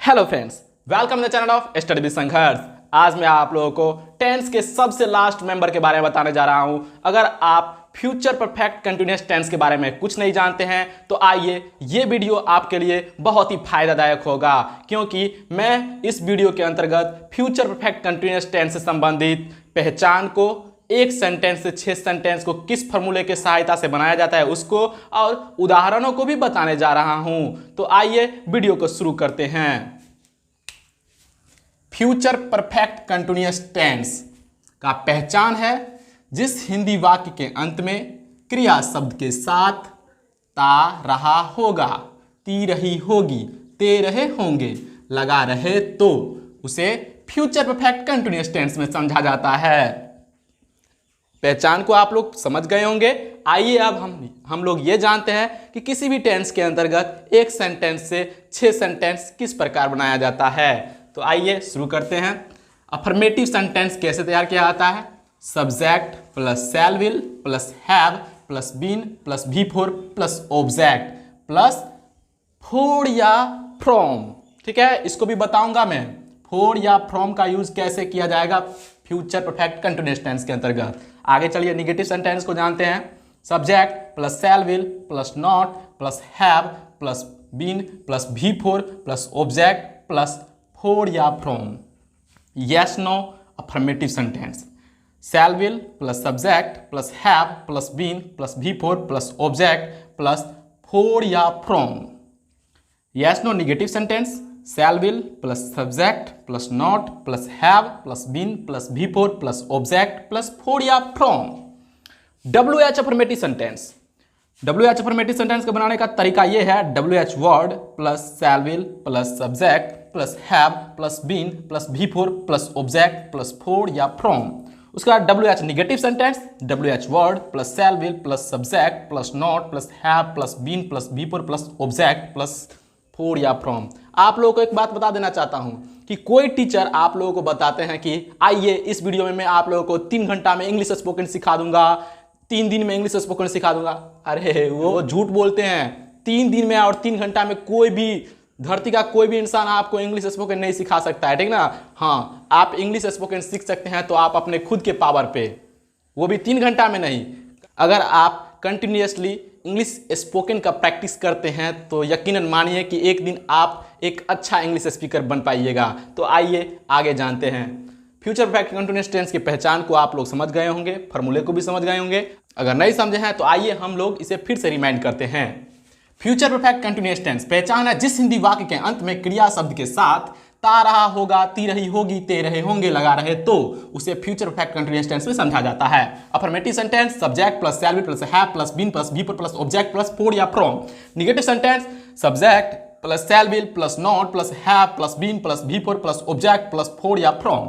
Hello friends, welcome the channel of study with संघर्ष। आज मैं आप लोगों को टेंस के सबसे लास्ट मेंबर के बारे में बताने जा रहा हूं। अगर आप फ्यूचर परफेक्ट कंटिन्यूअस टेंस के बारे में कुछ नहीं जानते हैं तो आइए ये वीडियो आपके लिए बहुत ही फायदादायक होगा, क्योंकि मैं इस वीडियो के अंतर्गत फ्यूचर परफेक्ट कंटिन्यूअस टेंस से संबंधित पहचान को, एक सेंटेंस से 6 सेंटेंस को किस फॉर्मूले के सहायता से बनाया जाता है उसको, और उदाहरणों को भी बताने जा रहा हूं। तो आइए वीडियो को शुरू करते हैं। फ्यूचर परफेक्ट कंटिन्यूअस टेंस का पहचान है जिस हिंदी वाक्य के अंत में क्रिया शब्द के साथ ता रहा होगा, ती रही होगी, ते रहे होंगे लगा रहे तो उसे फ्यूचर परफेक्ट कंटिन्यूअस टेंस में समझा जाता है। पहचान को आप लोग समझ गए होंगे। आइए अब हम लोग ये जानते हैं कि किसी भी टेंस के अंतर्गत एक सेंटेंस से 6 सेंटेंस किस प्रकार बनाया जाता है। तो आइए शुरू करते हैं। अफर्मेटिव सेंटेंस कैसे तैयार किया जाता है? Subject plus shall will plus have plus been plus V four plus object plus for या फ्रॉम। ठीक है, इसको भी बताऊंगा मैं। फोर या फ्रॉम का यूज कैसे किया जाएगा फ्यूचर परफेक्ट कंटिन्यूअस टेंस के अंतर्गत। आगे चलिए निगेटिव सेंटेंस को जानते हैं। Subject plus shall will plus not plus have plus been plus V four plus object plus for या from. Yes no affirmative sentence. Shall will plus subject plus have plus been plus V four plus object plus for या from. Yes no negative sentence. Shall will plus subject plus not plus have plus been plus V four plus object plus for या from. W H affirmative sentence. W H affirmative sentence को बनाने का तरीका यह है। W H word plus shall will plus subject plus have plus been plus V four plus object plus for या from. उसके बाद W H negative sentence. W H word plus shall will plus subject plus not plus have plus been plus V four plus object plus for या from. आप लोगों को एक बात बता देना चाहता हूं कि कोई टीचर आप लोगों को बताते हैं कि आइए इस वीडियो में मैं आप लोगों को 3 घंटा में इंग्लिश स्पोकन सिखा दूंगा, 3 दिन में इंग्लिश स्पोकन सिखा दूंगा। अरे वो झूठ बोलते हैं। 3 दिन में और 3 घंटा में कोई भी धरती का कोई भी इंसान आपको इंग्लिश स्पोकन नहीं सिखा सकता है, ठीक ना। हाँ, आप इंग्लिश स्पोकन सीख सकते हैं तो आप अपने खुद के पावर पे, वो भी 3 घंटा में नहीं। अगर आप कंटिन्यूअसली इंग्लिश स्पोकन का प्रैक्टिस करते हैं तो यकीनन मानिए कि एक दिन आप एक अच्छा इंग्लिश स्पीकर बन पाइएगा। तो आइए आगे जानते हैं। फ्यूचर परफेक्ट कंटिन्यूअस टेंस की पहचान को आप लोग समझ गए होंगे, फॉर्मूले को भी समझ गए होंगे। अगर नहीं समझे हैं तो आइए हम लोग इसे फिर से रिमाइंड करते हैं। फ्यूचर परफेक्ट कंटिन्यूअस टेंस पहचान है जिस हिंदी वाक्य के अंत में क्रिया शब्द के साथ ता रहा होगा, ती रही होगी, ते रहे होंगे लगा रहे तो उसे फ्यूचर परफेक्ट कंटिन्यूअस टेंस में समझा जाता है। Affirmative sentence. Subject plus shall will plus have plus been plus V four plus object plus for या from. Negative sentence. Subject plus shall will plus not plus have plus been plus V four plus object plus for या from.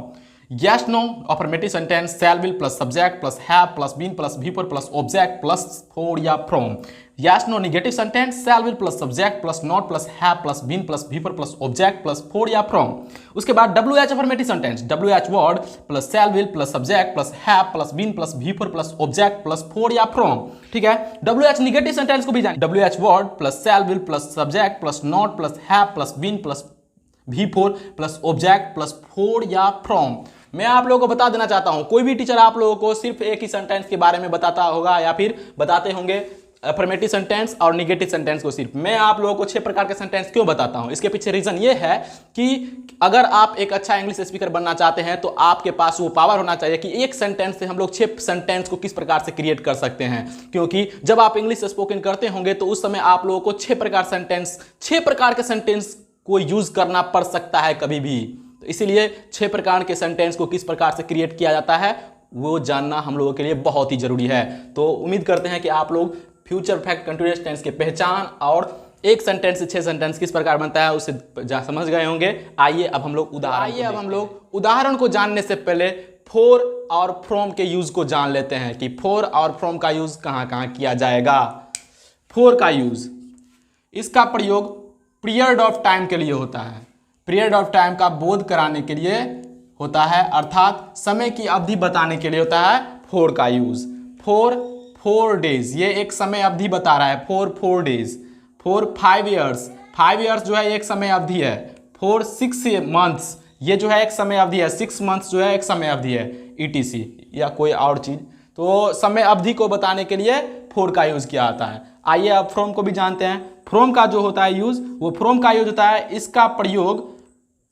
Yes no affirmative sentence। shall will plus subject plus have plus been plus be for plus object plus for या from। Yes no negative sentence। shall will plus subject plus not plus have plus been plus be for plus object plus for या from। उसके बाद WH affirmative sentence। WH word plus shall will plus subject plus have plus been plus be for plus object plus for या from। ठीक है। WH negative sentence को भी जानिए। WH word plus shall will plus subject plus not plus have plus been plus भी four plus object plus for या from. मैं आप लोगों को बता देना चाहता हूं, कोई भी टीचर आप लोगों को सिर्फ एक ही सेंटेंस के बारे में बताता होगा या फिर बताते होंगे अफर्मेटिव सेंटेंस और निगेटिव सेंटेंस को सिर्फ। मैं आप लोगों को 6 प्रकार के सेंटेंस क्यों बताता हूं? इसके पीछे रीजन ये है कि अगर आप एक अच्छा इंग्लिश स्पीकर बनना चाहते हैं तो आपके पास वो पावर होना चाहिए कि एक सेंटेंस से हम लोग 6 सेंटेंस को किस प्रकार से क्रिएट कर सकते हैं। क्योंकि जब आप इंग्लिश स्पोकन करते होंगे तो उस समय आप लोगों को 6 प्रकार के सेंटेंस को यूज करना पड़ सकता है कभी भी। तो इसीलिए 6 प्रकार के सेंटेंस को किस प्रकार से क्रिएट किया जाता है वो जानना हम लोगों के लिए बहुत ही जरूरी है। तो उम्मीद करते हैं कि आप लोग फ्यूचर परफेक्ट कंटिन्यूअस टेंस के पहचान और एक सेंटेंस से 6 सेंटेंस किस प्रकार बनता है उसे समझ गए होंगे। आइए अब हम लोग उदाहरण को जानने से पहले फोर और फ्रॉम के यूज को जान लेते हैं कि फोर और फ्रॉम का यूज कहाँ कहाँ किया जाएगा। फोर का यूज, इसका प्रयोग पीरियड ऑफ टाइम के लिए होता है। पीरियड ऑफ टाइम का बोध कराने के लिए होता है, अर्थात समय की अवधि बताने के लिए होता है फोर का यूज। फोर 4 डेज, ये एक समय अवधि बता रहा है। 4 डेज। 4 5 ईयर्स, 5 ईयर्स जो है एक समय अवधि है। फॉर 6 months, ये जो है एक समय अवधि है, 6 months जो है एक समय अवधि है, ETC या कोई और चीज़, तो समय अवधि को बताने के लिए फॉर का यूज़ किया जाता है। आइए अब फ्रॉम को भी जानते हैं। फ्रॉम का जो होता है यूज़, वो फ्रॉम का यूज होता है, इसका प्रयोग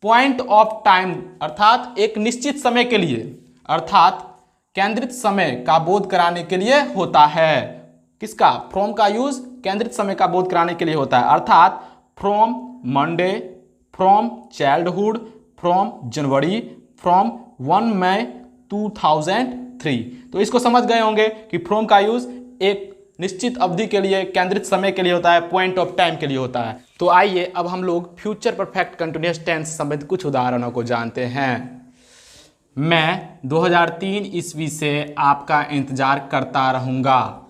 पॉइंट ऑफ टाइम अर्थात एक निश्चित समय के लिए, अर्थात केंद्रित समय का बोध कराने के लिए होता है। किसका? फ्रॉम का यूज केंद्रित समय का बोध कराने के लिए होता है, अर्थात from Monday, from childhood, from January, from 1 मई 2003। तो इसको समझ गए होंगे कि फ्रॉम का यूज एक निश्चित अवधि के लिए, केंद्रित समय के लिए होता है, पॉइंट ऑफ टाइम के लिए होता है। तो आइए अब हम लोग फ्यूचर परफेक्ट कंटिन्यूअस टेंस संबंधित कुछ उदाहरणों को जानते हैं। मैं 2003 ईस्वी से आपका इंतजार करता रहूंगा।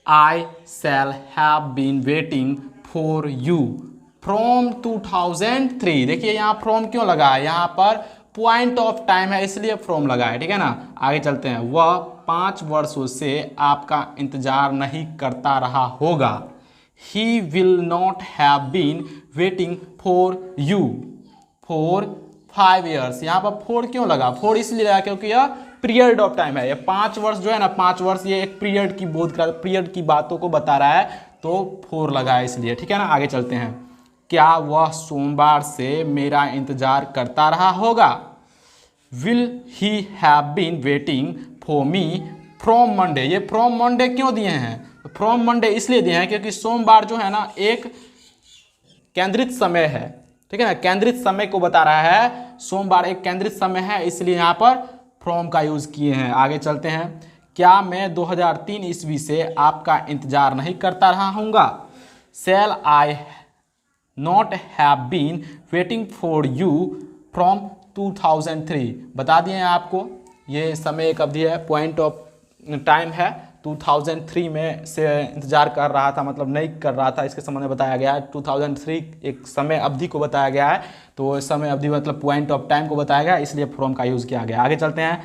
I shall have been waiting for you from 2003। देखिए यहाँ फ्रॉम क्यों लगा है, यहाँ पर पॉइंट ऑफ टाइम है इसलिए फ्रॉम लगा है, ठीक है ना। आगे चलते हैं। वह 5 वर्षों से आपका इंतजार नहीं करता रहा होगा। He will not have been waiting for you for 5 years। यहाँ पर फोर क्यों लगा? फोर इसलिए लगा क्योंकि यह पीरियड ऑफ टाइम है। ये 5 वर्ष जो है ना, 5 वर्ष ये एक पीरियड की बोध कर, पीरियड की बातों को बता रहा है, तो फोर लगा है इसलिए, ठीक है ना। आगे चलते हैं। क्या वह सोमवार से मेरा इंतजार करता रहा होगा? Will he have been waiting for me from Monday। ये from Monday क्यों दिए हैं? from Monday इसलिए दिए हैं क्योंकि सोमवार जो है ना एक केंद्रित समय है, ठीक है ना, केंद्रित समय को बता रहा है। सोमवार एक केंद्रित समय है इसलिए यहाँ पर फ्रॉम का यूज किए हैं। आगे चलते हैं। क्या मैं 2003 ईस्वी से आपका इंतजार नहीं करता रहा हूँगा? Shall I not have been waiting for you from 2003। बता दिए हैं आपको, ये समय एक अवधि है, पॉइंट ऑफ टाइम है। 2003 में से इंतजार कर रहा था, मतलब नहीं कर रहा था, इसके संबंध में बताया गया है। 2003 एक समय अवधि को बताया गया है, तो समय अवधि मतलब पॉइंट ऑफ टाइम को बताया गया, इसलिए फ्रॉम का यूज़ किया गया। आगे चलते हैं।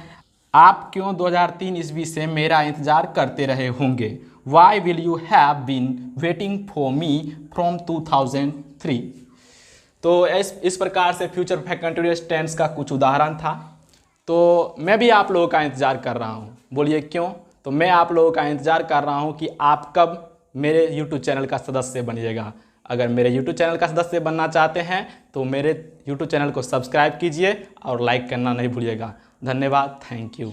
आप क्यों 2003 ईस्वी से मेरा इंतजार करते रहे होंगे? Why will you have been waiting for me from 2003। तो इस प्रकार से फ्यूचर परफेक्ट कंटीन्यूअस टेंस का कुछ उदाहरण था। तो मैं भी आप लोगों का इंतज़ार कर रहा हूँ। बोलिए क्यों? तो मैं आप लोगों का इंतज़ार कर रहा हूँ कि आप कब मेरे YouTube चैनल का सदस्य बनिएगा। अगर मेरे YouTube चैनल का सदस्य बनना चाहते हैं तो मेरे YouTube चैनल को सब्सक्राइब कीजिए और लाइक करना नहीं भूलिएगा। धन्यवाद, थैंक यू।